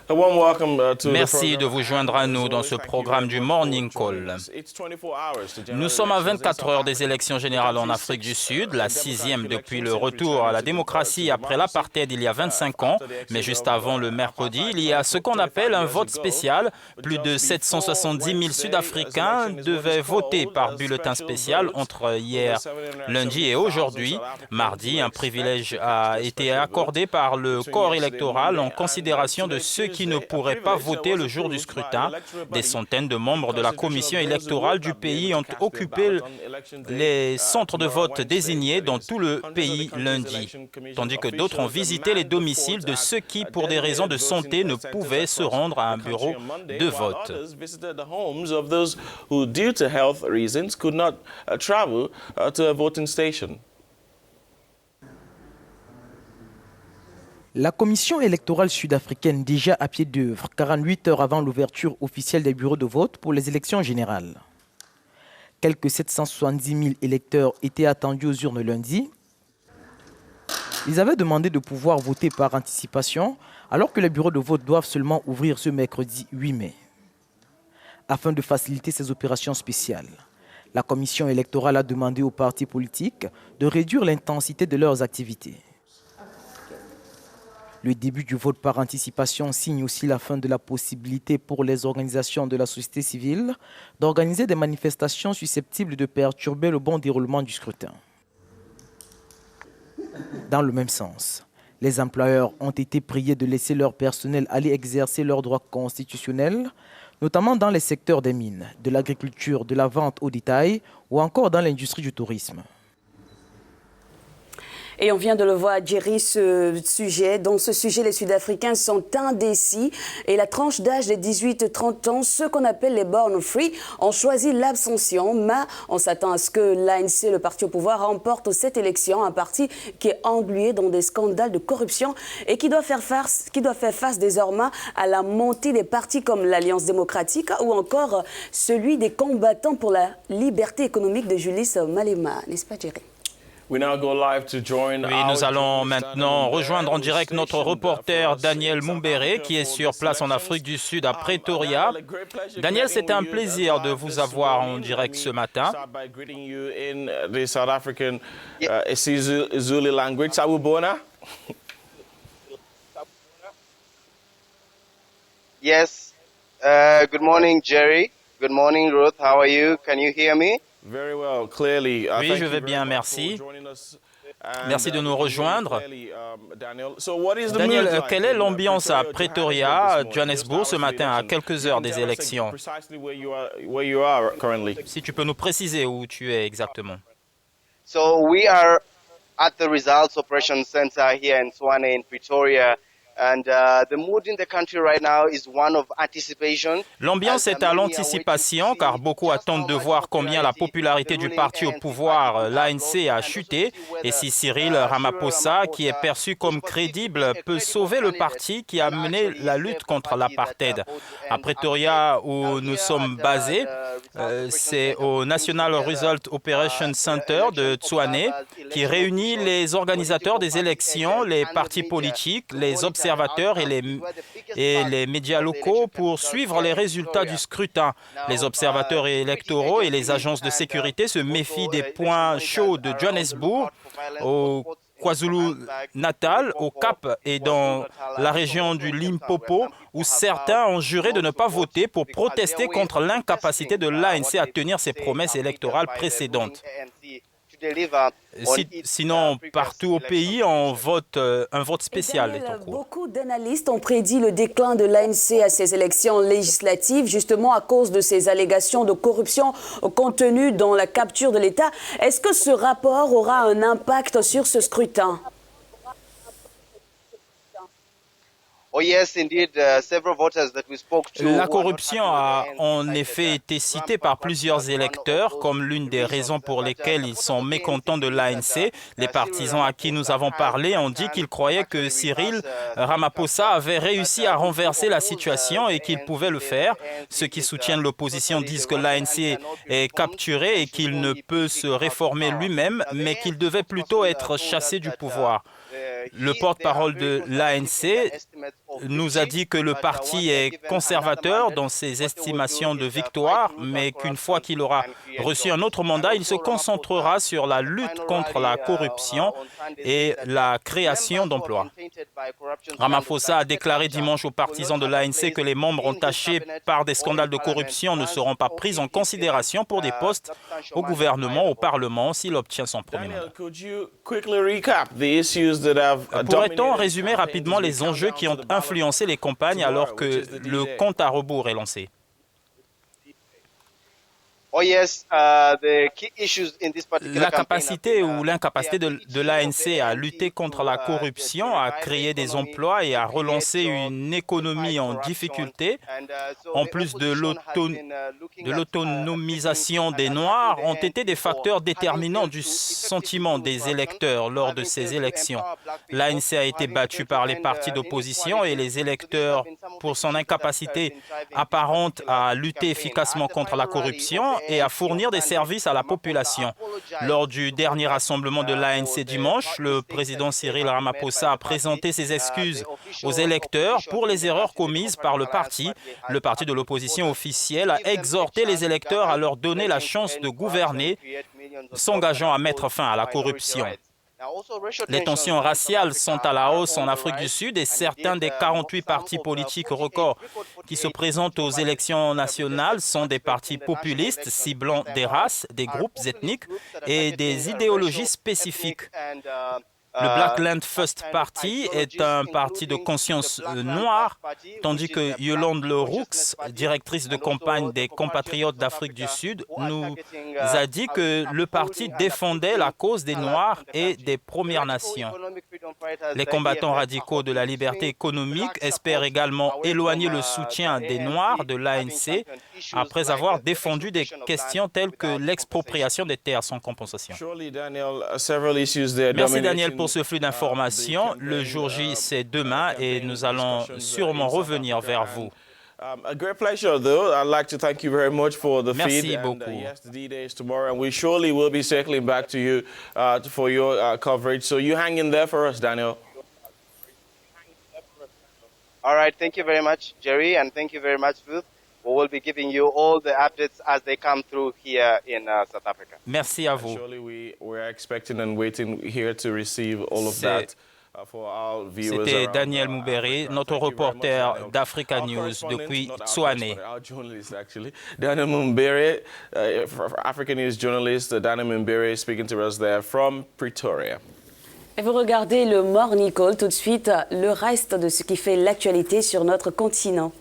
Merci de vous joindre à nous dans ce programme du Morning Call. Nous sommes à 24 heures des élections générales en Afrique du Sud, la 6e depuis le retour à la démocratie après l'apartheid il y a 25 ans. Mais juste avant le mercredi, il y a ce qu'on appelle un vote spécial. Plus de 770 000 Sud-Africains devaient voter par bulletin spécial entre hier, lundi et aujourd'hui. Mardi, un privilège a été accordé par le corps électoral en considération de ceux qui ne pourraient pas voter le jour du scrutin. Des centaines de membres de la commission électorale du pays ont occupé les centres de vote désignés dans tout le pays lundi, tandis que d'autres ont visité les domiciles de ceux qui, pour des raisons de santé, ne pouvaient se rendre à un bureau de vote. La commission électorale sud-africaine déjà à pied d'œuvre, 48 heures avant l'ouverture officielle des bureaux de vote pour les élections générales. Quelques 770 000 électeurs étaient attendus aux urnes lundi. Ils avaient demandé de pouvoir voter par anticipation, alors que les bureaux de vote doivent seulement ouvrir ce mercredi 8 mai. Afin de faciliter ces opérations spéciales, la commission électorale a demandé aux partis politiques de réduire l'intensité de leurs activités. Le début du vote par anticipation signe aussi la fin de la possibilité pour les organisations de la société civile d'organiser des manifestations susceptibles de perturber le bon déroulement du scrutin. Dans le même sens, les employeurs ont été priés de laisser leur personnel aller exercer leurs droits constitutionnels, notamment dans les secteurs des mines, de l'agriculture, de la vente au détail ou encore dans l'industrie du tourisme. Et on vient de le voir, Jerry, dans ce sujet, les Sud-Africains sont indécis. Et la tranche d'âge des 18-30 ans, ceux qu'on appelle les born free, ont choisi l'abstention. Mais on s'attend à ce que l'ANC, le parti au pouvoir, remporte cette élection. Un parti qui est englué dans des scandales de corruption et qui doit faire face désormais à la montée des partis comme l'Alliance démocratique ou encore celui des combattants pour la liberté économique de Julius Malema. N'est-ce pas, Jerry? Oui, nous allons maintenant rejoindre en direct notre reporter Daniel Mumbere qui est sur place en Afrique du Sud à Pretoria. Daniel, c'est un plaisir de vous avoir en direct ce matin. Yes. Good morning, Jerry. Good morning, Ruth. How are you? Can you hear me? Oui, je vais bien, merci. Merci de nous rejoindre. Daniel, quelle est l'ambiance à Pretoria, Johannesburg, ce matin, à quelques heures des élections? Si tu peux nous préciser où tu es exactement. So we are at the Results Operation Center here in Tshwane in Pretoria. And the mood in the country right now is one of anticipation. L'ambiance est à l'anticipation car beaucoup attendent de voir combien la popularité du parti au pouvoir, l'ANC, a chuté et si Cyril Ramaphosa, qui est perçu comme crédible, peut sauver le parti qui a mené la lutte contre l'apartheid. À Pretoria, où nous sommes basés, c'est au National Result Operation Center de Tshwane qui réunit les organisateurs des élections, les partis politiques, les observateurs et les médias locaux pour suivre les résultats du scrutin. Les observateurs électoraux et les agences de sécurité se méfient des points chauds de Johannesburg, au KwaZulu-Natal, au Cap et dans la région du Limpopo, où certains ont juré de ne pas voter pour protester contre l'incapacité de l'ANC à tenir ses promesses électorales précédentes. Sinon, partout au pays, on vote, un vote spécial est en cours. Beaucoup d'analystes ont prédit le déclin de l'ANC à ces élections législatives, justement à cause de ces allégations de corruption contenues dans la capture de l'État. Est-ce que ce rapport aura un impact sur ce scrutin? La corruption a en effet été citée par plusieurs électeurs comme l'une des raisons pour lesquelles ils sont mécontents de l'ANC. Les partisans à qui nous avons parlé ont dit qu'ils croyaient que Cyril Ramaphosa avait réussi à renverser la situation et qu'il pouvait le faire. Ceux qui soutiennent l'opposition disent que l'ANC est capturé et qu'il ne peut se réformer lui-même, mais qu'il devait plutôt être chassé du pouvoir. Le porte-parole de l'ANC nous a dit que le parti est conservateur dans ses estimations de victoire, mais qu'une fois qu'il aura reçu un autre mandat, il se concentrera sur la lutte contre la corruption et la création d'emplois. Ramaphosa a déclaré dimanche aux partisans de l'ANC que les membres entachés par des scandales de corruption ne seront pas pris en considération pour des postes au gouvernement, au Parlement, s'il obtient son premier mandat. Pourrait-on résumer rapidement les enjeux qui ont influencé les campagnes alors que le compte à rebours est lancé? La capacité ou l'incapacité de l'ANC à lutter contre la corruption, à créer des emplois et à relancer une économie en difficulté, en plus de l'autonomisation des Noirs, ont été des facteurs déterminants du sentiment des électeurs lors de ces élections. L'ANC a été battue par les partis d'opposition et les électeurs pour son incapacité apparente à lutter efficacement contre la corruption et à fournir des services à la population. Lors du dernier rassemblement de l'ANC dimanche, le président Cyril Ramaphosa a présenté ses excuses aux électeurs pour les erreurs commises par le parti. Le parti de l'opposition officielle a exhorté les électeurs à leur donner la chance de gouverner, s'engageant à mettre fin à la corruption. Les tensions raciales sont à la hausse en Afrique du Sud et certains des 48 partis politiques records qui se présentent aux élections nationales sont des partis populistes ciblant des races, des groupes ethniques et des idéologies spécifiques. Le Black Land First Party est un parti de conscience noire, tandis que Yolande Leroux, directrice de campagne des compatriotes d'Afrique du Sud, nous a dit que le parti défendait la cause des Noirs et des Premières Nations. Les combattants radicaux de la liberté économique espèrent également éloigner le soutien des Noirs de l'ANC après avoir défendu des questions telles que l'expropriation des terres sans compensation. Merci Daniel pour ce flux d'informations. Le jour J, c'est demain et nous allons sûrement revenir vers vous. A great pleasure, though. I'd like to thank you very much for the Merci feed. beaucoup. And, yes, the D-Day is tomorrow, and we surely will be circling back to you for your coverage. So you hang in there for us, Daniel. All right, thank you very much, Jerry, and thank you very much, Ruth. We will be giving you all the updates as they come through here in South Africa. Merci à vous. Surely we're expecting and waiting here to receive all of that. C'était Daniel Mumbere, notre reporter d'Africa News depuis Tshwane. Daniel Mumbere, Africa News journalist, Daniel Mumbere speaking to us there from Pretoria. Et vous regardez le Morning Call, tout de suite le reste de ce qui fait l'actualité sur notre continent.